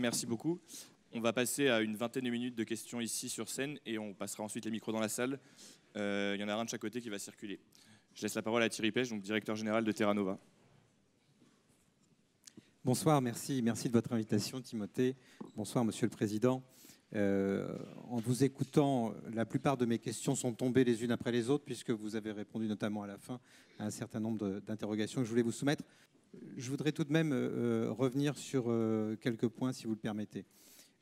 Merci beaucoup. On va passer à une vingtaine de minutes de questions ici sur scène et on passera ensuite les micros dans la salle. Il y en a un de chaque côté qui va circuler. Je laisse la parole à Thierry Pech, donc directeur général de Terra Nova. Bonsoir, merci de votre invitation, Timothée. Bonsoir, Monsieur le Président. En vous écoutant, la plupart de mes questions sont tombées les unes après les autres, puisque vous avez répondu notamment à la fin à un certain nombre d'interrogations que je voulais vous soumettre. Je voudrais tout de même revenir sur quelques points, si vous le permettez.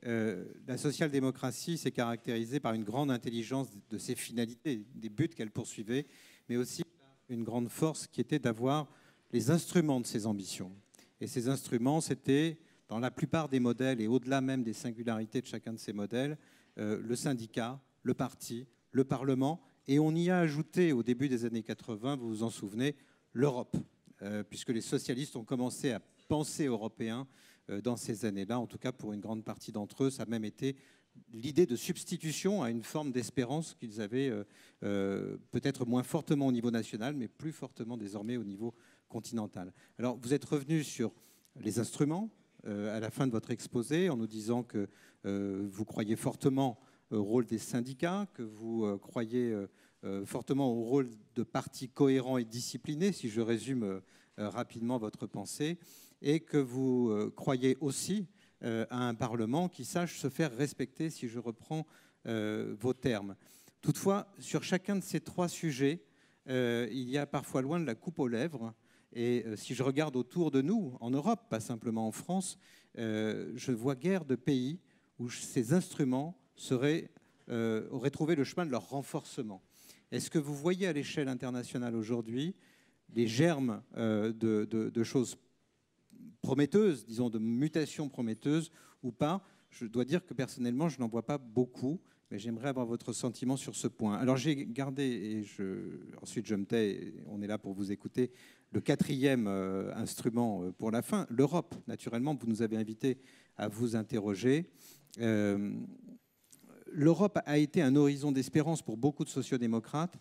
La social-démocratie s'est caractérisée par une grande intelligence de ses finalités, des buts qu'elle poursuivait, mais aussi une grande force qui était d'avoir les instruments de ses ambitions. Et ces instruments, c'était, dans la plupart des modèles, et au-delà même des singularités de chacun de ces modèles, le syndicat, le parti, le Parlement, et on y a ajouté, au début des années 80, vous vous en souvenez, l'Europe, puisque les socialistes ont commencé à penser européen dans ces années-là. En tout cas, pour une grande partie d'entre eux, ça a même été l'idée de substitution à une forme d'espérance qu'ils avaient peut-être moins fortement au niveau national, mais plus fortement désormais au niveau continental. Alors, vous êtes revenu sur les instruments à la fin de votre exposé en nous disant que vous croyez fortement au rôle des syndicats, que vous croyez fortement au rôle de partis cohérents et disciplinés, si je résume rapidement votre pensée, et que vous croyez aussi à un Parlement qui sache se faire respecter, si je reprends vos termes. Toutefois, sur chacun de ces trois sujets, il y a parfois loin de la coupe aux lèvres. Et si je regarde autour de nous, en Europe, pas simplement en France, je vois guère de pays où ces instruments auraient trouvé le chemin de leur renforcement. Est-ce que vous voyez à l'échelle internationale aujourd'hui les germes de choses prometteuses, disons de mutations prometteuses ou pas? Je dois dire que personnellement, je n'en vois pas beaucoup, mais j'aimerais avoir votre sentiment sur ce point. Alors j'ai gardé, et ensuite je me tais, et on est là pour vous écouter, le quatrième instrument pour la fin, l'Europe. Naturellement, vous nous avez invités à vous interroger. L'Europe a été un horizon d'espérance pour beaucoup de sociodémocrates,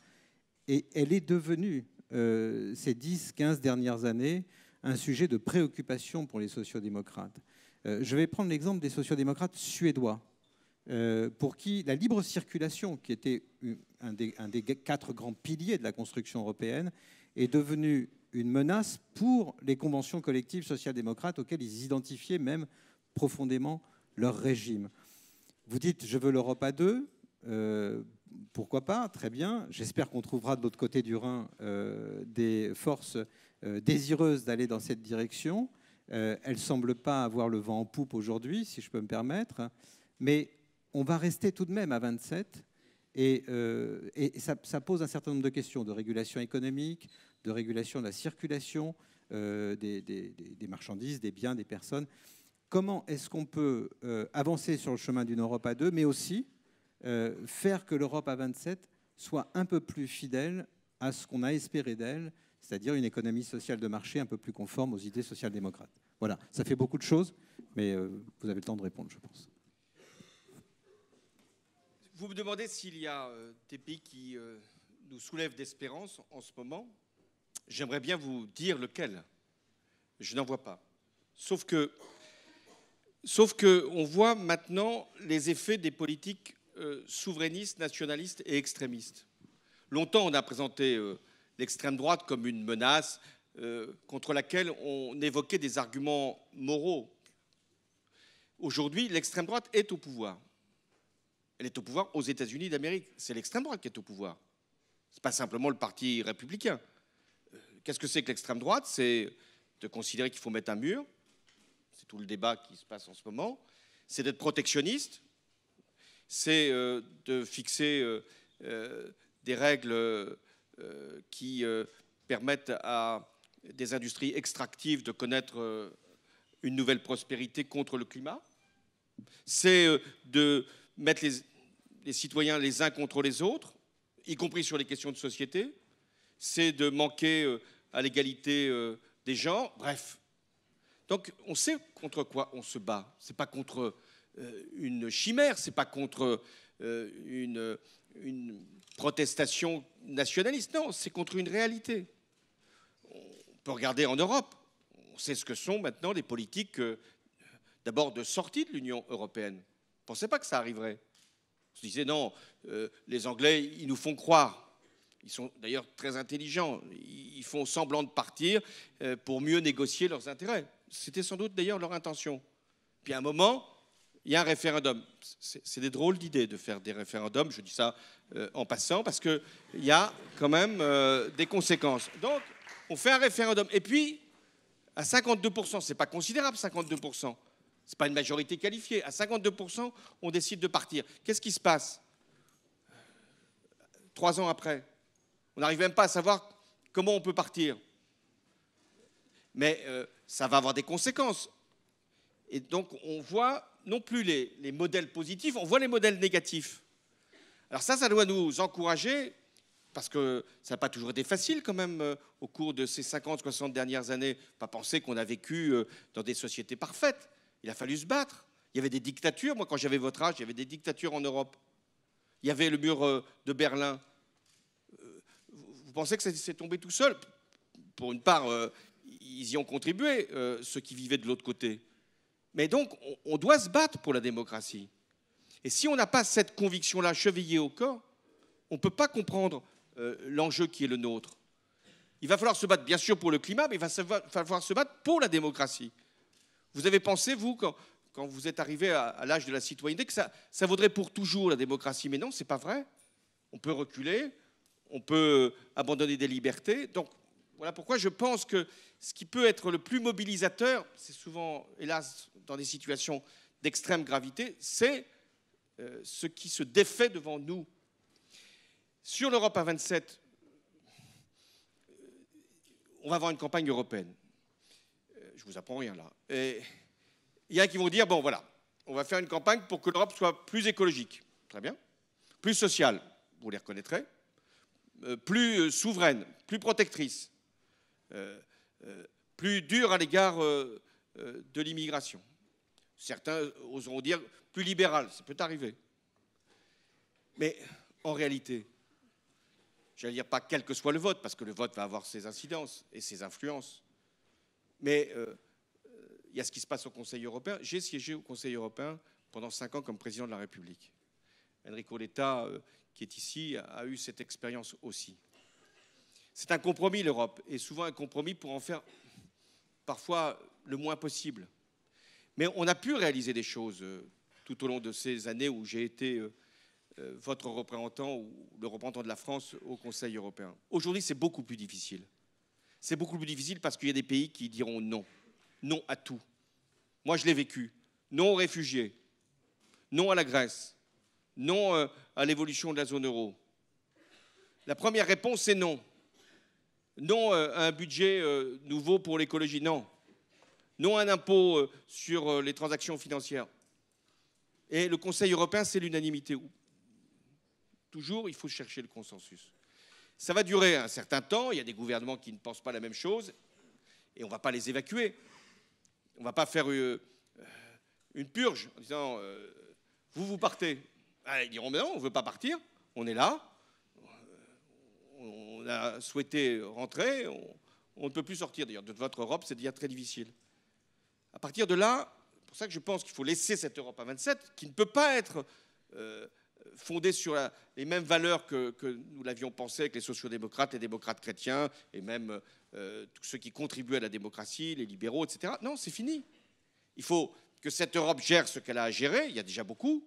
et elle est devenue, ces 10-15 dernières années, un sujet de préoccupation pour les sociodémocrates. Je vais prendre l'exemple des sociodémocrates suédois, pour qui la libre circulation, qui était un des 4 grands piliers de la construction européenne, est devenue une menace pour les conventions collectives social-démocrates auxquelles ils identifiaient même profondément leur régime. Vous dites « je veux l'Europe à deux ». Pourquoi pas? Très bien. J'espère qu'on trouvera de l'autre côté du Rhin des forces désireuses d'aller dans cette direction. Elle ne semble pas avoir le vent en poupe aujourd'hui, si je peux me permettre. Mais on va rester tout de même à 27. Et ça pose un certain nombre de questions de régulation économique, de régulation de la circulation des marchandises, des biens, des personnes. Comment est-ce qu'on peut avancer sur le chemin d'une Europe à deux, mais aussi faire que l'Europe à 27 soit un peu plus fidèle à ce qu'on a espéré d'elle, c'est-à-dire une économie sociale de marché un peu plus conforme aux idées social-démocrates. Voilà, ça fait beaucoup de choses, mais vous avez le temps de répondre, je pense. Vous me demandez s'il y a des pays qui nous soulèvent d'espérance en ce moment. J'aimerais bien vous dire lequel. Je n'en vois pas. Sauf que on voit maintenant les effets des politiques souverainistes, nationalistes et extrémistes. Longtemps, on a présenté l'extrême droite comme une menace contre laquelle on évoquait des arguments moraux. Aujourd'hui, l'extrême droite est au pouvoir. Elle est au pouvoir aux États-Unis d'Amérique. C'est l'extrême droite qui est au pouvoir. Ce n'est pas simplement le parti républicain. Qu'est-ce que c'est que l'extrême droite? C'est de considérer qu'il faut mettre un mur. C'est tout le débat qui se passe en ce moment. C'est d'être protectionniste. C'est de fixer des règles qui permettent à des industries extractives de connaître une nouvelle prospérité contre le climat. C'est de mettre les citoyens les uns contre les autres, y compris sur les questions de société. C'est de manquer à l'égalité des genres. Bref. Donc, on sait contre quoi on se bat. Ce n'est pas contre une chimère, ce n'est pas contre une protestation nationaliste. Non, c'est contre une réalité. On peut regarder en Europe. On sait ce que sont maintenant les politiques d'abord de sortie de l'Union européenne. On ne pensait pas que ça arriverait. On se disait non, les Anglais, ils nous font croire. Ils sont d'ailleurs très intelligents. Ils font semblant de partir pour mieux négocier leurs intérêts. C'était sans doute d'ailleurs leur intention. Puis à un moment, il y a un référendum. C'est des drôles d'idées de faire des référendums. Je dis ça en passant parce qu'il y a quand même des conséquences. Donc, on fait un référendum. Et puis, à 52%, ce n'est pas considérable, 52%. Ce n'est pas une majorité qualifiée. À 52%, on décide de partir. Qu'est-ce qui se passe 3 ans après? On n'arrive même pas à savoir comment on peut partir. Mais ça va avoir des conséquences. Et donc, on voit non plus les modèles positifs, on voit les modèles négatifs. Alors ça doit nous encourager, parce que ça n'a pas toujours été facile quand même au cours de ces 50, 60 dernières années. Pas penser qu'on a vécu dans des sociétés parfaites. Il a fallu se battre. Il y avait des dictatures. Moi, quand j'avais votre âge, il y avait des dictatures en Europe. Il y avait le mur de Berlin. Vous pensez que c'est tombé tout seul? Pour une part, ils y ont contribué, ceux qui vivaient de l'autre côté. Mais donc, on doit se battre pour la démocratie. Et si on n'a pas cette conviction-là chevillée au corps, on ne peut pas comprendre l'enjeu qui est le nôtre. Il va falloir se battre, bien sûr, pour le climat, mais il va falloir se battre pour la démocratie. Vous avez pensé, vous, quand vous êtes arrivé à l'âge de la citoyenneté, que ça vaudrait pour toujours la démocratie? Mais non, ce n'est pas vrai. On peut reculer, on peut abandonner des libertés. Donc, voilà pourquoi je pense que ce qui peut être le plus mobilisateur, c'est souvent, hélas, dans des situations d'extrême gravité, c'est ce qui se défait devant nous. Sur l'Europe à 27, on va avoir une campagne européenne. Je ne vous apprends rien là. Et il y en a qui vont dire, bon voilà, on va faire une campagne pour que l'Europe soit plus écologique. Très bien. Plus sociale, vous les reconnaîtrez. Plus souveraine, plus protectrice. Plus dure à l'égard de l'immigration. Certains oseront dire plus libérale, ça peut arriver. Mais en réalité, j'allais dire pas quel que soit le vote, parce que le vote va avoir ses incidences et ses influences. Mais il y a ce qui se passe au Conseil européen. J'ai siégé au Conseil européen pendant 5 ans comme président de la République. Enrico Letta, qui est ici, a eu cette expérience aussi. C'est un compromis, l'Europe, et souvent un compromis pour en faire parfois le moins possible. Mais on a pu réaliser des choses tout au long de ces années où j'ai été votre représentant ou le représentant de la France au Conseil européen. Aujourd'hui, c'est beaucoup plus difficile. C'est beaucoup plus difficile parce qu'il y a des pays qui diront non. Non à tout. Moi, je l'ai vécu. Non aux réfugiés. Non à la Grèce. Non à l'évolution de la zone euro. La première réponse, c'est non. Non à un budget nouveau pour l'écologie, non. Non à un impôt sur les transactions financières. Et le Conseil européen, c'est l'unanimité. Toujours, il faut chercher le consensus. Ça va durer un certain temps. Il y a des gouvernements qui ne pensent pas la même chose. Et on ne va pas les évacuer. On ne va pas faire une purge en disant vous partez. Ah, ils diront mais non, on ne veut pas partir. On est là. On a souhaité rentrer, on ne peut plus sortir. D'ailleurs, de votre Europe, c'est déjà très difficile. À partir de là, c'est pour ça que je pense qu'il faut laisser cette Europe à 27, qui ne peut pas être fondée sur les mêmes valeurs que nous l'avions pensé avec les sociodémocrates, les démocrates chrétiens, et même tous ceux qui contribuent à la démocratie, les libéraux, etc. Non, c'est fini. Il faut que cette Europe gère ce qu'elle a à gérer, il y a déjà beaucoup,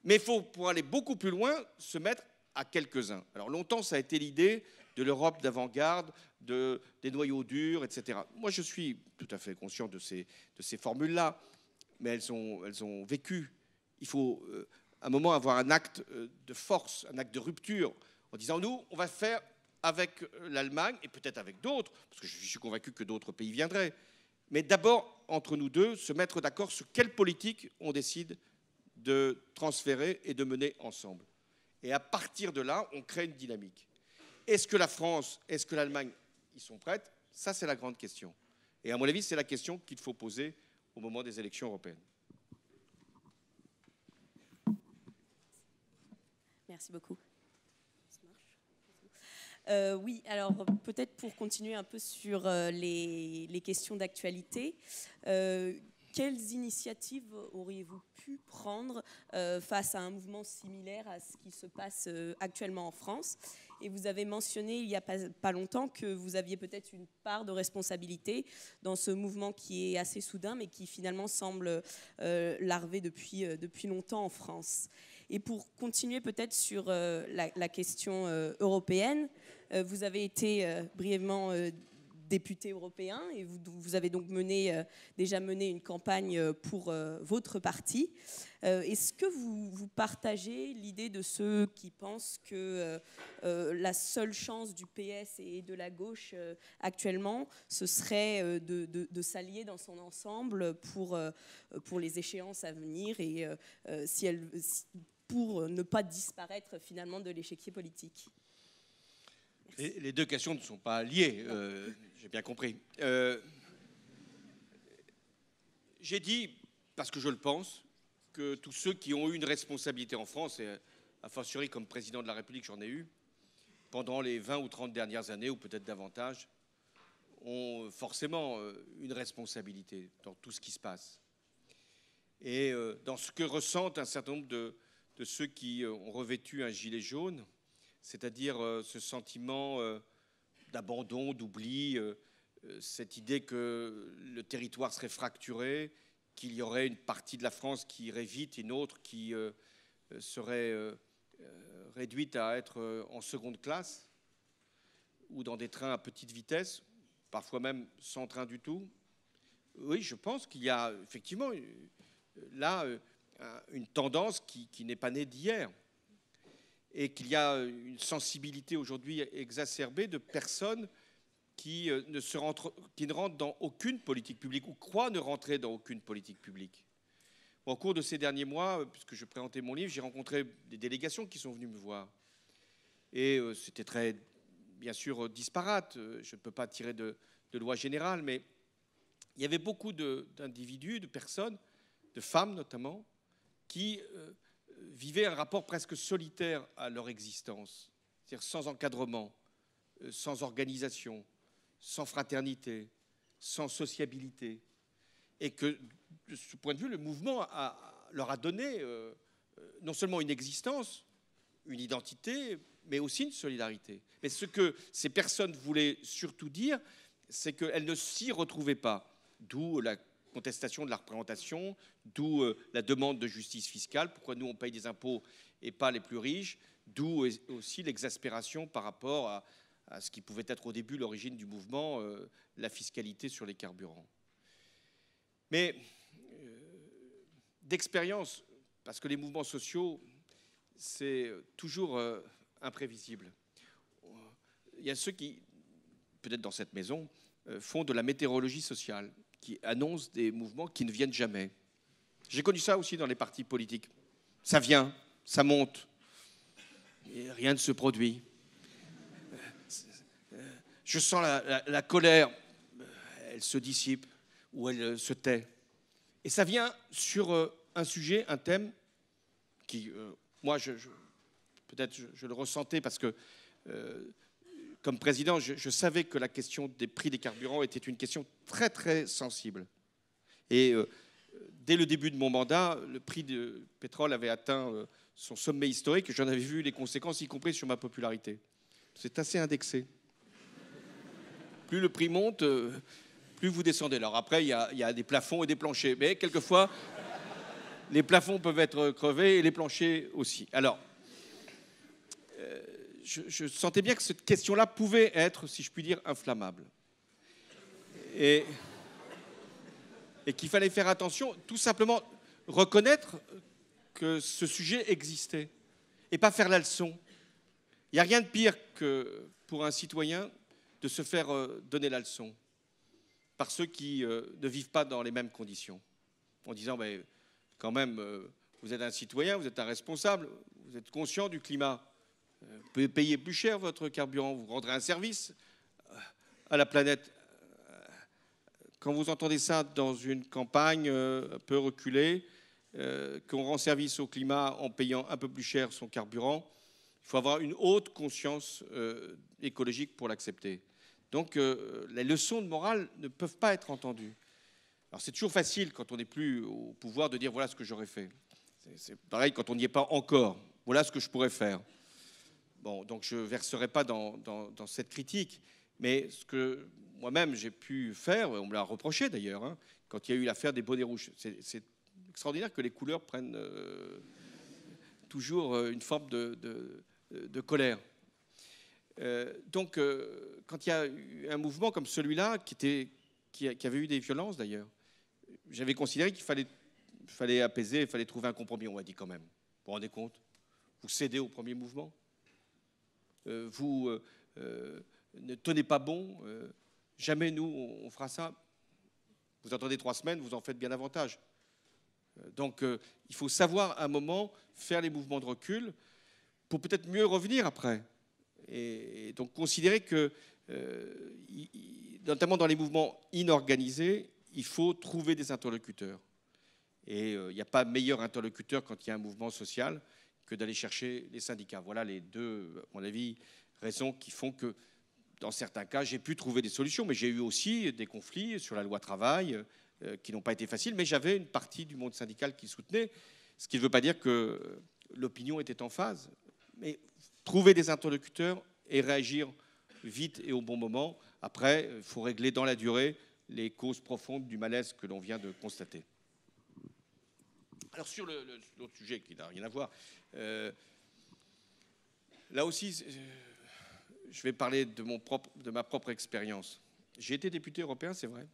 mais il faut, pour aller beaucoup plus loin, se mettre à quelques-uns. Alors longtemps, ça a été l'idée de l'Europe d'avant-garde, des noyaux durs, etc. Moi, je suis tout à fait conscient de ces formules-là, mais elles ont vécu. Il faut, à un moment, avoir un acte de force, un acte de rupture, en disant, nous, on va faire avec l'Allemagne, et peut-être avec d'autres, parce que je suis convaincu que d'autres pays viendraient, mais d'abord, entre nous deux, se mettre d'accord sur quelle politique on décide de transférer et de mener ensemble. Et à partir de là, on crée une dynamique. Est-ce que la France, est-ce que l'Allemagne, ils sont prêtes? Ça, c'est la grande question. Et à mon avis, c'est la question qu'il faut poser au moment des élections européennes. Merci beaucoup. Oui, alors peut-être pour continuer un peu sur les questions d'actualité, quelles initiatives auriez-vous pu prendre face à un mouvement similaire à ce qui se passe actuellement en France? Et vous avez mentionné il n'y a pas longtemps que vous aviez peut-être une part de responsabilité dans ce mouvement qui est assez soudain, mais qui finalement semble larver depuis longtemps en France. Et pour continuer peut-être sur la question européenne, vous avez été brièvement député européen et vous avez donc déjà mené une campagne pour votre parti. Est-ce que vous partagez l'idée de ceux qui pensent que la seule chance du PS et de la gauche actuellement, ce serait de s'allier dans son ensemble pour les échéances à venir et pour ne pas disparaître finalement de l'échiquier politique? Les deux questions ne sont pas liées, j'ai bien compris. J'ai dit, parce que je le pense, que tous ceux qui ont eu une responsabilité en France, et a fortiori comme président de la République j'en ai eu, pendant les 20 ou 30 dernières années, ou peut-être davantage, ont forcément une responsabilité dans tout ce qui se passe. Et dans ce que ressentent un certain nombre de ceux qui ont revêtu un gilet jaune, c'est-à-dire ce sentiment d'abandon, d'oubli, cette idée que le territoire serait fracturé, qu'il y aurait une partie de la France qui irait vite, une autre qui serait réduite à être en seconde classe ou dans des trains à petite vitesse, parfois même sans train du tout. Oui, je pense qu'il y a effectivement là une tendance qui n'est pas née d'hier, et qu'il y a une sensibilité aujourd'hui exacerbée de personnes qui ne rentrent dans aucune politique publique ou croient ne rentrer dans aucune politique publique. Au cours de ces derniers mois, puisque je présentais mon livre, j'ai rencontré des délégations qui sont venues me voir. Et c'était très, bien sûr, disparate. Je ne peux pas tirer de loi générale, mais il y avait beaucoup d'individus, de personnes, de femmes notamment, qui vivaient un rapport presque solitaire à leur existence, c'est-à-dire sans encadrement, sans organisation, sans fraternité, sans sociabilité, et que, de ce point de vue, le mouvement leur a donné non seulement une existence, une identité, mais aussi une solidarité. Mais ce que ces personnes voulaient surtout dire, c'est qu'elles ne s'y retrouvaient pas, d'où la contestation de la représentation, d'où la demande de justice fiscale, pourquoi nous on paye des impôts et pas les plus riches, d'où aussi l'exaspération par rapport à ce qui pouvait être au début l'origine du mouvement, la fiscalité sur les carburants. Mais d'expérience, parce que les mouvements sociaux, c'est toujours imprévisible. Il y a ceux qui, peut-être dans cette maison, font de la météorologie sociale, qui annoncent des mouvements qui ne viennent jamais. J'ai connu ça aussi dans les partis politiques. Ça vient, ça monte, et rien ne se produit. Je sens la colère, elle se dissipe ou elle se tait. Et ça vient sur un sujet, un thème qui, moi, peut-être je le ressentais parce que, comme président, je savais que la question des prix des carburants était une question très, très sensible. Et dès le début de mon mandat, le prix du pétrole avait atteint son sommet historique et j'en avais vu les conséquences, y compris sur ma popularité. C'est assez indexé. Plus le prix monte, plus vous descendez. Alors après, il y a des plafonds et des planchers. Mais quelquefois, les plafonds peuvent être crevés et les planchers aussi. Alors, je sentais bien que cette question-là pouvait être, si je puis dire, inflammable. Et qu'il fallait faire attention, tout simplement reconnaître que ce sujet existait et pas faire la leçon. Il n'y a rien de pire que pour un citoyen de se faire donner la leçon par ceux qui ne vivent pas dans les mêmes conditions. En disant, mais, quand même, vous êtes un citoyen, vous êtes un responsable, vous êtes conscient du climat. Vous pouvez payer plus cher votre carburant, vous rendrez un service à la planète. Quand vous entendez ça dans une campagne un peu reculée, qu'on rend service au climat en payant un peu plus cher son carburant, il faut avoir une haute conscience écologique pour l'accepter. Donc les leçons de morale ne peuvent pas être entendues. Alors c'est toujours facile quand on n'est plus au pouvoir de dire voilà ce que j'aurais fait. C'est pareil quand on n'y est pas encore. Voilà ce que je pourrais faire. Bon, donc je ne verserai pas dans cette critique, mais ce que moi-même j'ai pu faire, on me l'a reproché d'ailleurs, hein, quand il y a eu l'affaire des bonnets rouges. C'est extraordinaire que les couleurs prennent toujours une forme de colère. Donc, quand il y a eu un mouvement comme celui-là, qui avait eu des violences d'ailleurs, j'avais considéré qu'il fallait apaiser, il fallait trouver un compromis. On m'a dit quand même, vous vous rendez compte, vous cédez au premier mouvement, vous ne tenez pas bon, jamais nous on fera ça. Vous attendez 3 semaines, vous en faites bien davantage. Donc il faut savoir à un moment faire les mouvements de recul pour peut-être mieux revenir après. Et donc considérer que, notamment dans les mouvements inorganisés, il faut trouver des interlocuteurs. Et il n'y a pas meilleur interlocuteur quand il y a un mouvement social que d'aller chercher les syndicats. Voilà les deux, à mon avis, raisons qui font que, dans certains cas, j'ai pu trouver des solutions. Mais j'ai eu aussi des conflits sur la loi travail qui n'ont pas été faciles. Mais j'avais une partie du monde syndical qui soutenait, ce qui ne veut pas dire que l'opinion était en phase. Mais trouver des interlocuteurs et réagir vite et au bon moment. Après, il faut régler dans la durée les causes profondes du malaise que l'on vient de constater. Alors sur l'autre sujet qui n'a rien à voir, là aussi, je vais parler de ma propre expérience. J'ai été député européen, c'est vrai,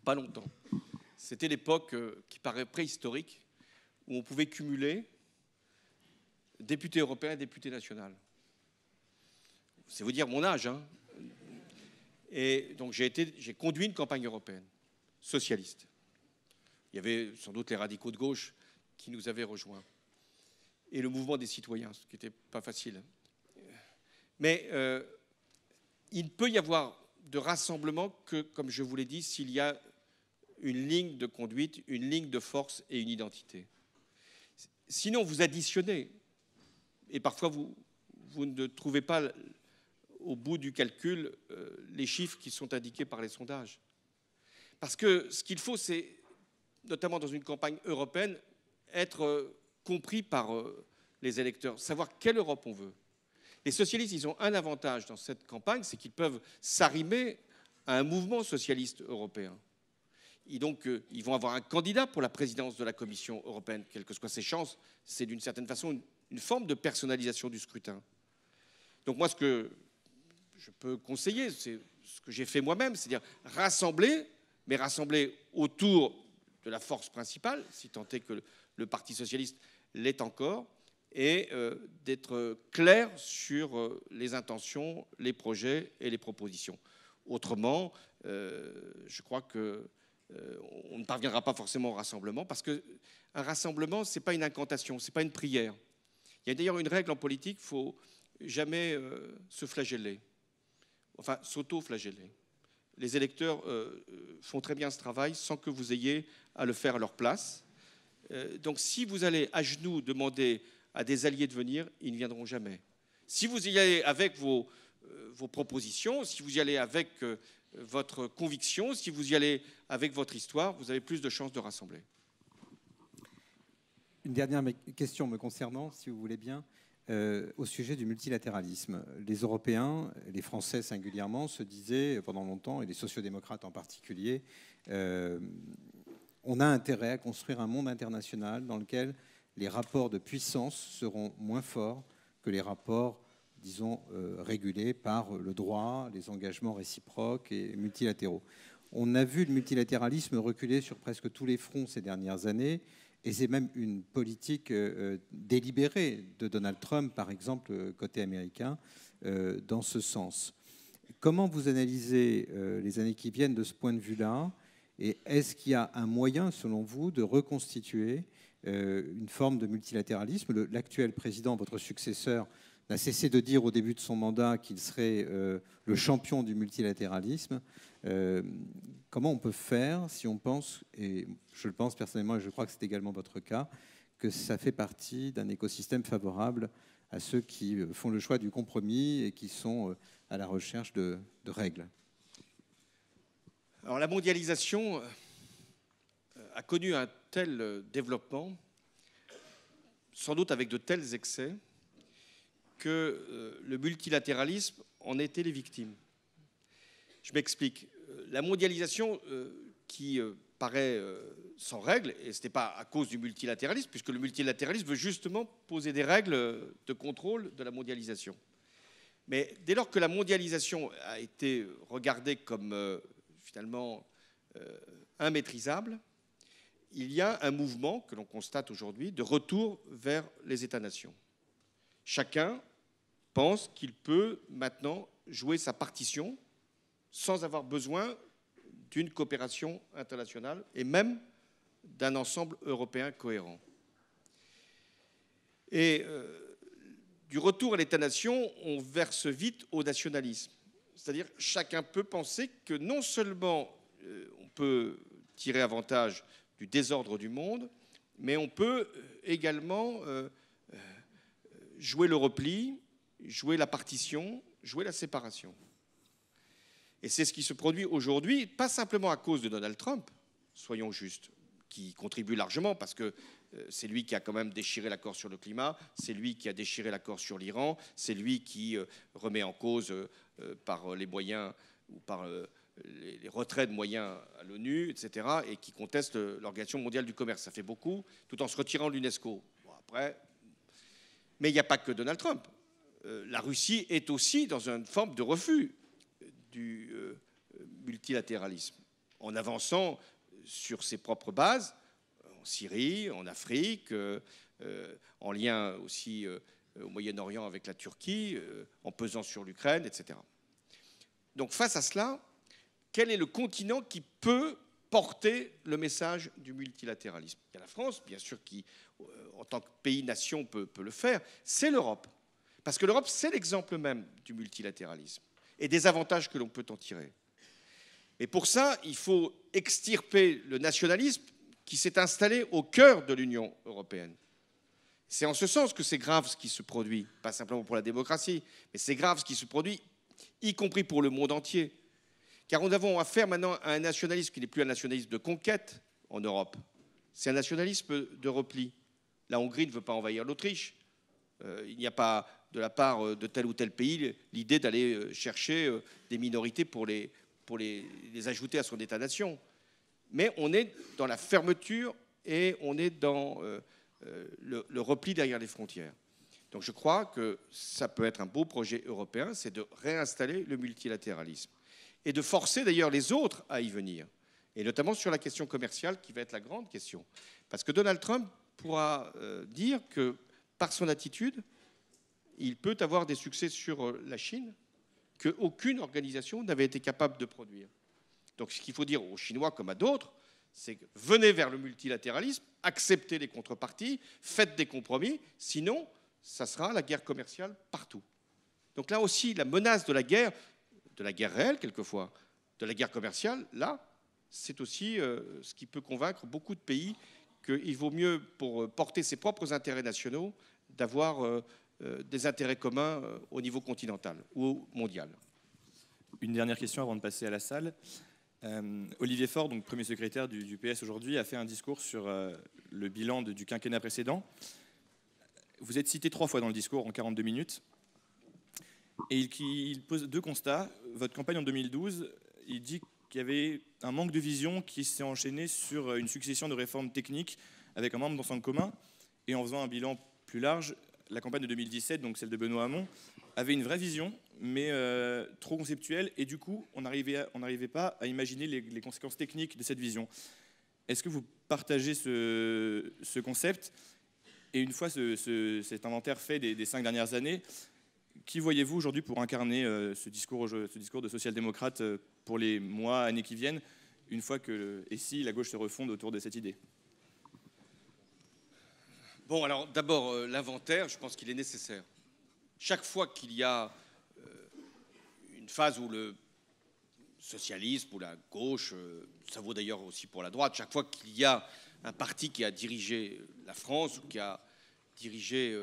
pas longtemps. C'était l'époque qui paraît préhistorique, où on pouvait cumuler député européen et député national. C'est vous dire mon âge, hein. Et donc j'ai conduit une campagne européenne, socialiste. Il y avait sans doute les radicaux de gauche qui nous avaient rejoints. Et le mouvement des citoyens, ce qui n'était pas facile. Mais il ne peut y avoir de rassemblement que, comme je vous l'ai dit, s'il y a une ligne de conduite, une ligne de force et une identité. Sinon, vous additionnez. Et parfois, vous ne trouvez pas au bout du calcul les chiffres qui sont indiqués par les sondages. Parce que ce qu'il faut, c'est, notamment dans une campagne européenne, être compris par les électeurs, savoir quelle Europe on veut. Les socialistes, ils ont un avantage dans cette campagne, c'est qu'ils peuvent s'arrimer à un mouvement socialiste européen. Et donc, ils vont avoir un candidat pour la présidence de la Commission européenne, quelles que soient ses chances. C'est d'une certaine façon une forme de personnalisation du scrutin. Donc moi, ce que je peux conseiller, c'est ce que j'ai fait moi-même, c'est-à-dire rassembler, mais rassembler autour de la force principale, si tant est que le Parti socialiste l'est encore, et d'être clair sur les intentions, les projets et les propositions. Autrement, je crois que on ne parviendra pas forcément au rassemblement, parce qu'un rassemblement, ce n'est pas une incantation, ce n'est pas une prière. Il y a d'ailleurs une règle en politique, il ne faut jamais se flageller, enfin s'auto-flageller. Les électeurs font très bien ce travail sans que vous ayez à le faire à leur place. Donc si vous allez à genoux demander à des alliés de venir, ils ne viendront jamais. Si vous y allez avec vos propositions, si vous y allez avec votre conviction, si vous y allez avec votre histoire, vous avez plus de chances de rassembler. Une dernière question me concernant, si vous voulez bien, au sujet du multilatéralisme. Les Européens, les Français singulièrement, se disaient pendant longtemps, et les sociodémocrates en particulier, on a intérêt à construire un monde international dans lequel les rapports de puissance seront moins forts que les rapports, disons, régulés par le droit, les engagements réciproques et multilatéraux. On a vu le multilatéralisme reculer sur presque tous les fronts ces dernières années, et c'est même une politique délibérée de Donald Trump, par exemple, côté américain, dans ce sens. Comment vous analysez les années qui viennent de ce point de vue-là? Et est-ce qu'il y a un moyen, selon vous, de reconstituer une forme de multilatéralisme? L'actuel président, votre successeur, n'a cessé de dire au début de son mandat qu'il serait le champion du multilatéralisme. Comment on peut faire si on pense, et je le pense personnellement et je crois que c'est également votre cas, que ça fait partie d'un écosystème favorable à ceux qui font le choix du compromis et qui sont à la recherche de règles? Alors la mondialisation a connu un tel développement, sans doute avec de tels excès, que le multilatéralisme en était les victimes. Je m'explique. La mondialisation qui paraît sans règles, et ce n'est pas à cause du multilatéralisme, puisque le multilatéralisme veut justement poser des règles de contrôle de la mondialisation. Mais dès lors que la mondialisation a été regardée comme finalement immaîtrisable, il y a un mouvement que l'on constate aujourd'hui de retour vers les États-nations. Chacun pense qu'il peut maintenant jouer sa partition sans avoir besoin d'une coopération internationale et même d'un ensemble européen cohérent. Et du retour à l'État-nation, on verse vite au nationalisme. C'est-à-dire chacun peut penser que non seulement on peut tirer avantage du désordre du monde, mais on peut également jouer le repli, jouer la partition, jouer la séparation. Et c'est ce qui se produit aujourd'hui, pas simplement à cause de Donald Trump, soyons justes, qui contribue largement parce que c'est lui qui a quand même déchiré l'accord sur le climat, c'est lui qui a déchiré l'accord sur l'Iran, c'est lui qui remet en cause par les moyens ou par les retraits de moyens à l'ONU, etc., et qui conteste l'Organisation mondiale du commerce. Ça fait beaucoup, tout en se retirant de l'UNESCO. Bon, après, mais il n'y a pas que Donald Trump. La Russie est aussi dans une forme de refus du multilatéralisme, en avançant sur ses propres bases, en Syrie, en Afrique, en lien aussi au Moyen-Orient avec la Turquie, en pesant sur l'Ukraine, etc. Donc face à cela, quel est le continent qui peut porter le message du multilatéralisme? Il y a la France, bien sûr, qui, en tant que pays-nation, peut le faire. C'est l'Europe. Parce que l'Europe, c'est l'exemple même du multilatéralisme et des avantages que l'on peut en tirer. Et pour ça, il faut extirper le nationalisme qui s'est installé au cœur de l'Union européenne. C'est en ce sens que c'est grave ce qui se produit, pas simplement pour la démocratie, mais c'est grave ce qui se produit, y compris pour le monde entier. Car nous avons affaire maintenant à un nationalisme qui n'est plus un nationalisme de conquête en Europe, c'est un nationalisme de repli. La Hongrie ne veut pas envahir l'Autriche. Il n'y a pas, de la part de tel ou tel pays, l'idée d'aller chercher des minorités pour les ajouter à son État-nation. Mais on est dans la fermeture et on est dans le repli derrière les frontières. Donc je crois que ça peut être un beau projet européen, c'est de réinstaller le multilatéralisme et de forcer d'ailleurs les autres à y venir, et notamment sur la question commerciale qui va être la grande question. Parce que Donald Trump pourra dire que par son attitude, il peut avoir des succès sur la Chine qu'aucune organisation n'avait été capable de produire. Donc ce qu'il faut dire aux Chinois comme à d'autres, c'est que venez vers le multilatéralisme, acceptez les contreparties, faites des compromis, sinon ça sera la guerre commerciale partout. Donc là aussi, la menace de la guerre réelle quelquefois, de la guerre commerciale, là, c'est aussi ce qui peut convaincre beaucoup de pays qu'il vaut mieux, pour porter ses propres intérêts nationaux, d'avoir des intérêts communs au niveau continental ou mondial. Une dernière question avant de passer à la salle. Olivier Faure, donc premier secrétaire du PS aujourd'hui, a fait un discours sur le bilan du quinquennat précédent. Vous êtes cité 3 fois dans le discours en 42 minutes. Et il pose 2 constats. Votre campagne en 2012, il dit qu'il y avait un manque de vision qui s'est enchaîné sur une succession de réformes techniques avec un membre d'ensemble commun. Et en faisant un bilan plus large, la campagne de 2017, donc celle de Benoît Hamon, avait une vraie vision, mais trop conceptuelle. Et du coup, on n'arrivait pas à imaginer les conséquences techniques de cette vision. Est-ce que vous partagez ce concept? Et une fois cet inventaire fait des 5 dernières années, qui voyez-vous aujourd'hui pour incarner ce discours de social-démocrate pour les mois, années qui viennent, une fois que, et si la gauche se refonde autour de cette idée? Bon, alors d'abord, l'inventaire, je pense qu'il est nécessaire. Chaque fois qu'il y a une phase où le socialisme ou la gauche, ça vaut d'ailleurs aussi pour la droite, chaque fois qu'il y a un parti qui a dirigé la France ou qui a dirigé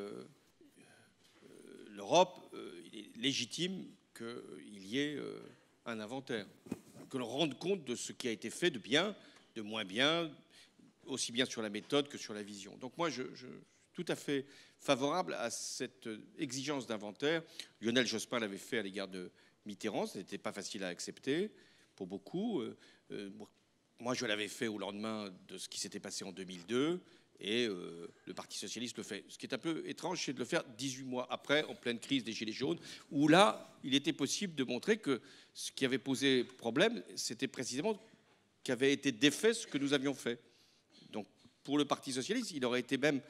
l'Europe, il est légitime qu'il y ait un inventaire. que l'on rende compte de ce qui a été fait de bien, de moins bien, aussi bien sur la méthode que sur la vision. Donc moi, je suis tout à fait favorable à cette exigence d'inventaire. Lionel Jospin l'avait fait à l'égard de Mitterrand, ce n'était pas facile à accepter pour beaucoup. Moi, je l'avais fait au lendemain de ce qui s'était passé en 2002, et le Parti socialiste le fait. Ce qui est un peu étrange, c'est de le faire 18 mois après, en pleine crise des Gilets jaunes, où là, il était possible de montrer que ce qui avait posé problème, c'était précisément qu'avait été défait ce que nous avions fait. Donc, pour le Parti socialiste, il aurait été même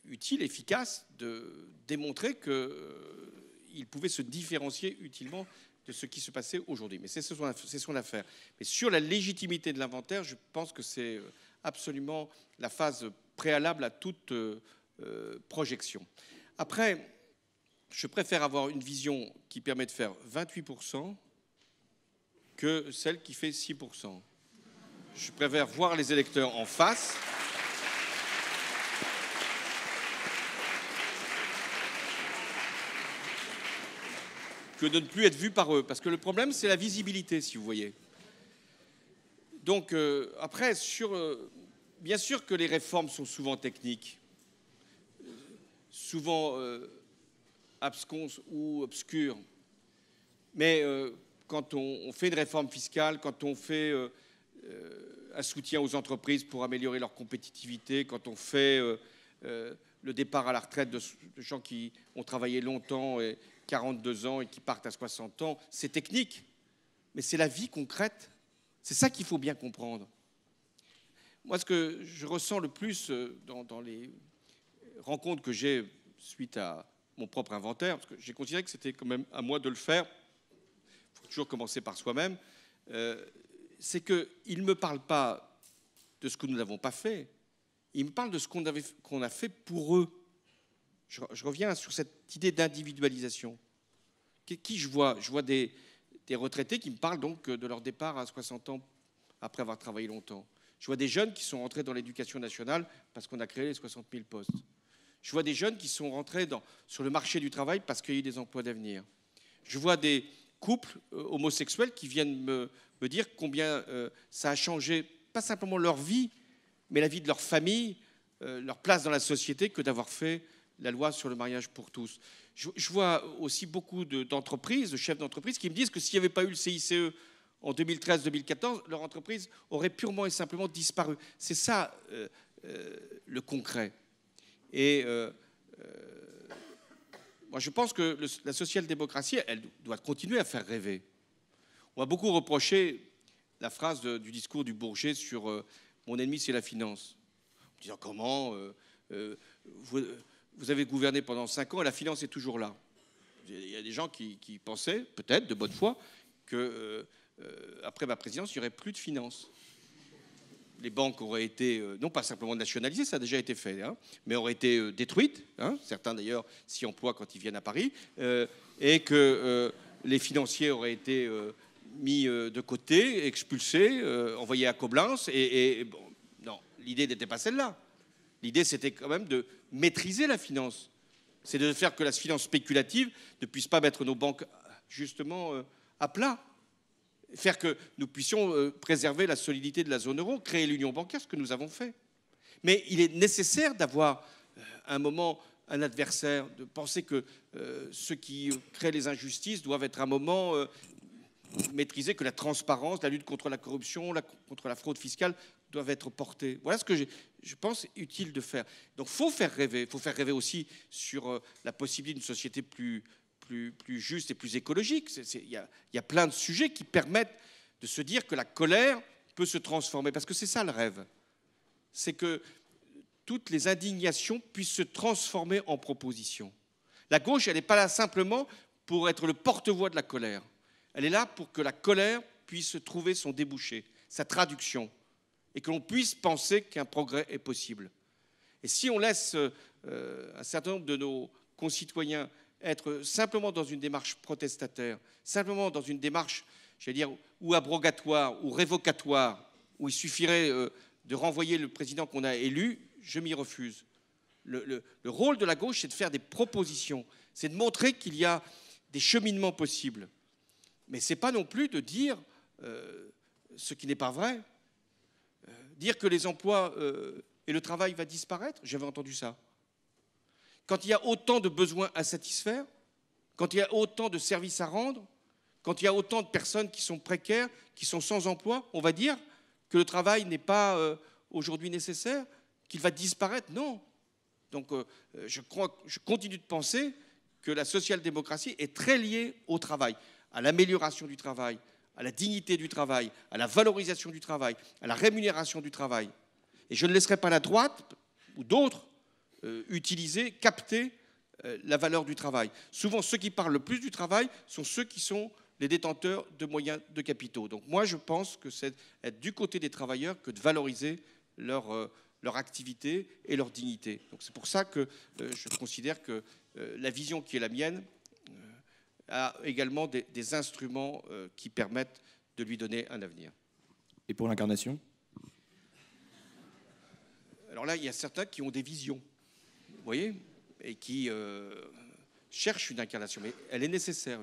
utile, efficace, de démontrer qu'il pouvait se différencier utilement de ce qui se passait aujourd'hui. Mais c'est son affaire. Mais sur la légitimité de l'inventaire, je pense que c'est absolument la phase préalable à toute projection. Après, je préfère avoir une vision qui permet de faire 28% que celle qui fait 6%. Je préfère voir les électeurs en face. Que de ne plus être vu par eux. Parce que le problème, c'est la visibilité, si vous voyez. Donc, après, bien sûr que les réformes sont souvent techniques, souvent absconses ou obscures. Mais quand on fait une réforme fiscale, quand on fait un soutien aux entreprises pour améliorer leur compétitivité, quand on fait le départ à la retraite de gens qui ont travaillé longtemps et 42 ans et qui partent à 60 ans, c'est technique, mais c'est la vie concrète. C'est ça qu'il faut bien comprendre. Moi, ce que je ressens le plus dans les rencontres que j'ai suite à mon propre inventaire, parce que j'ai considéré que c'était quand même à moi de le faire, il faut toujours commencer par soi-même, c'est qu'il ne me parle pas de ce que nous n'avons pas fait, il me parle de ce qu'on a fait pour eux. Je reviens sur cette idée d'individualisation. Qui je vois? Je vois des retraités qui me parlent donc de leur départ à 60 ans après avoir travaillé longtemps. Je vois des jeunes qui sont rentrés dans l'éducation nationale parce qu'on a créé les 60 000 postes. Je vois des jeunes qui sont rentrés sur le marché du travail parce qu'il y a eu des emplois d'avenir. Je vois des couples homosexuels qui viennent me dire combien ça a changé, pas simplement leur vie, mais la vie de leur famille, leur place dans la société, que d'avoir fait la loi sur le mariage pour tous. Je vois aussi beaucoup d'entreprises, de chefs d'entreprise qui me disent que s'il n'y avait pas eu le CICE en 2013-2014, leur entreprise aurait purement et simplement disparu. C'est ça le concret. Et moi, je pense que la social-démocratie, elle doit continuer à faire rêver. On va beaucoup reprocher la phrase du discours du Bourget sur mon ennemi, c'est la finance. En disant comment vous avez gouverné pendant 5 ans et la finance est toujours là. Il y a des gens qui pensaient, peut-être de bonne foi, que après ma présidence, il n'y aurait plus de finances. Les banques auraient été, non pas simplement nationalisées, ça a déjà été fait, hein, mais auraient été détruites, hein, certains d'ailleurs s'y emploient quand ils viennent à Paris, et que les financiers auraient été mis de côté, expulsés, envoyés à Coblence, et bon, non, l'idée n'était pas celle-là. L'idée, c'était quand même de maîtriser la finance. C'est de faire que la finance spéculative ne puisse pas mettre nos banques, justement, à plat. Faire que nous puissions préserver la solidité de la zone euro, créer l'union bancaire, ce que nous avons fait. Mais il est nécessaire d'avoir un moment un adversaire, de penser que ceux qui créent les injustices doivent être un moment maîtrisé, que la transparence, la lutte contre la corruption, contre la fraude fiscale doivent être portées. Voilà ce que je pense utile de faire. Donc il faut faire rêver. Il faut faire rêver aussi sur la possibilité d'une société plus juste et plus écologique. Il y a plein de sujets qui permettent de se dire que la colère peut se transformer. Parce que c'est ça le rêve. C'est que toutes les indignations puissent se transformer en propositions. La gauche, elle n'est pas là simplement pour être le porte-voix de la colère. Elle est là pour que la colère puisse trouver son débouché, sa traduction, et que l'on puisse penser qu'un progrès est possible. Et si on laisse un certain nombre de nos concitoyens être simplement dans une démarche protestataire, simplement dans une démarche, j'allais dire, ou abrogatoire, ou révocatoire, où il suffirait de renvoyer le président qu'on a élu, je m'y refuse. Le rôle de la gauche, c'est de faire des propositions, c'est de montrer qu'il y a des cheminements possibles. Mais ce n'est pas non plus de dire ce qui n'est pas vrai. Dire que les emplois et le travail va disparaître, j'avais entendu ça. Quand il y a autant de besoins à satisfaire, quand il y a autant de services à rendre, quand il y a autant de personnes qui sont précaires, qui sont sans emploi, on va dire que le travail n'est pas aujourd'hui nécessaire, qu'il va disparaître. Non. Donc je continue de penser que la social-démocratie est très liée au travail, à l'amélioration du travail, à la dignité du travail, à la valorisation du travail, à la rémunération du travail. Et je ne laisserai pas la droite ou d'autres utiliser, capter la valeur du travail. Souvent, ceux qui parlent le plus du travail sont ceux qui sont les détenteurs de moyens de capitaux. Donc moi, je pense que c'est être du côté des travailleurs que de valoriser leur activité et leur dignité. Donc c'est pour ça que je considère que la vision qui est la mienne a également des instruments qui permettent de lui donner un avenir. Et pour l'incarnation ? Alors là, il y a certains qui ont des visions, vous voyez, et qui cherchent une incarnation, mais elle est nécessaire,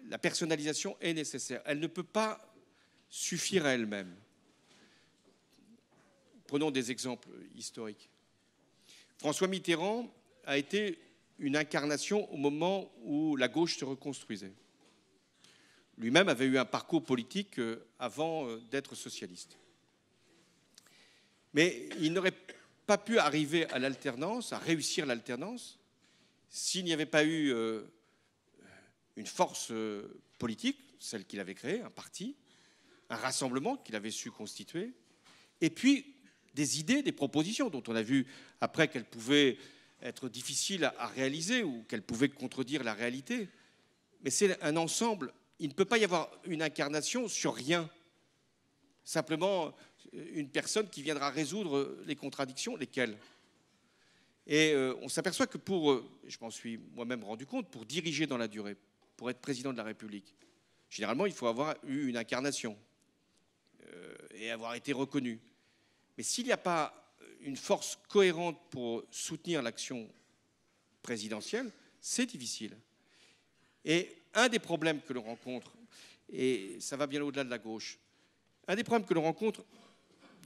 la personnalisation est nécessaire. Elle ne peut pas suffire à elle-même. Prenons des exemples historiques. François Mitterrand a été une incarnation au moment où la gauche se reconstruisait. Lui-même avait eu un parcours politique avant d'être socialiste. Mais il n'aurait pas pu arriver à l'alternance, à réussir l'alternance, s'il n'y avait pas eu une force politique, celle qu'il avait créée, un parti, un rassemblement qu'il avait su constituer, et puis des idées, des propositions dont on a vu après qu'elles pouvaient être difficiles à réaliser ou qu'elles pouvaient contredire la réalité. Mais c'est un ensemble. Il ne peut pas y avoir une incarnation sur rien. Simplement une personne qui viendra résoudre les contradictions, lesquelles. Et on s'aperçoit que je m'en suis moi-même rendu compte, pour diriger dans la durée, pour être président de la République, généralement, il faut avoir eu une incarnation et avoir été reconnu. Mais s'il n'y a pas une force cohérente pour soutenir l'action présidentielle, c'est difficile. Et un des problèmes que l'on rencontre, et ça va bien au-delà de la gauche, un des problèmes que l'on rencontre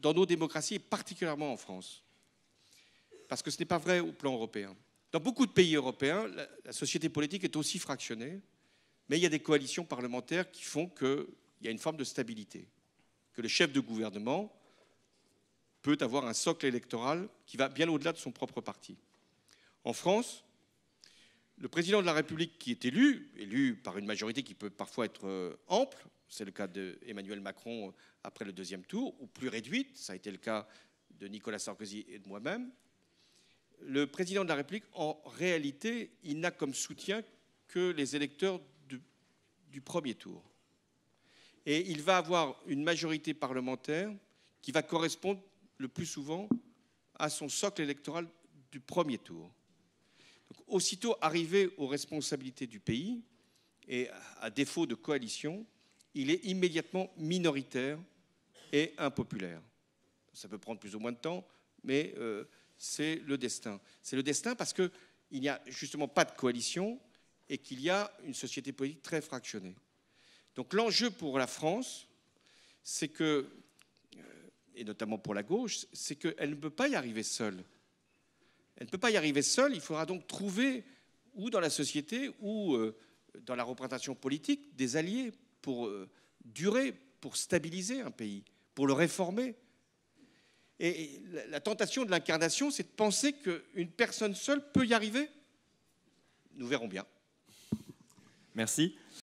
dans nos démocraties, et particulièrement en France, parce que ce n'est pas vrai au plan européen. Dans beaucoup de pays européens, la société politique est aussi fractionnée, mais il y a des coalitions parlementaires qui font qu'il y a une forme de stabilité, que le chef de gouvernement peut avoir un socle électoral qui va bien au-delà de son propre parti. En France, le président de la République qui est élu par une majorité qui peut parfois être ample, c'est le cas d'Emmanuel Macron après le deuxième tour, ou plus réduite, ça a été le cas de Nicolas Sarkozy et de moi-même, le président de la République, en réalité, il n'a comme soutien que les électeurs du premier tour. Et il va avoir une majorité parlementaire qui va correspondre le plus souvent à son socle électoral du premier tour. Donc, aussitôt arrivé aux responsabilités du pays, et à défaut de coalition, il est immédiatement minoritaire et impopulaire. Ça peut prendre plus ou moins de temps, mais c'est le destin. C'est le destin parce qu'il n'y a justement pas de coalition et qu'il y a une société politique très fractionnée. Donc l'enjeu pour la France, c'est que, et notamment pour la gauche, c'est qu'elle ne peut pas y arriver seule. Elle ne peut pas y arriver seule, il faudra donc trouver, ou dans la société, ou dans la représentation politique, des alliés pour durer, pour stabiliser un pays, pour le réformer. Et la tentation de l'incarnation, c'est de penser qu'une personne seule peut y arriver. Nous verrons bien. Merci.